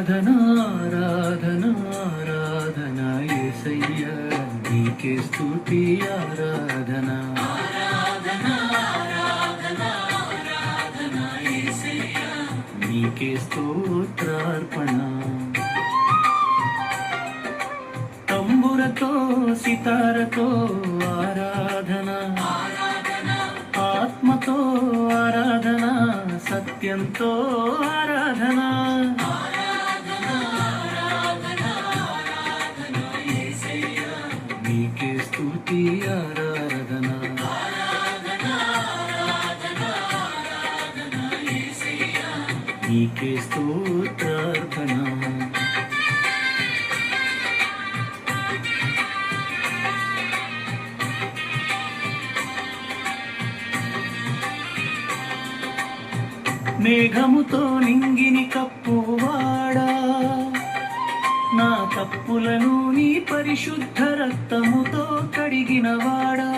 ఆరాధనా ఆరాధనా ఆరాధనా యేసయ్యా నీకే స్తుతి ఆరాధనా నీకే స్తోత్రార్పణ తంబురతో సితారతో ఆరాధన ఆత్మతో ఆరాధన సత్యంతో ఆరాధన నీకే స్తుతి ఆరాధన నీకే స్తోత్రార్పణ మేఘముతో నింగిని కప్పువాడా నా తప్పులను నీ పరిశుద్ధ రక్తముతో కడిగినవాడా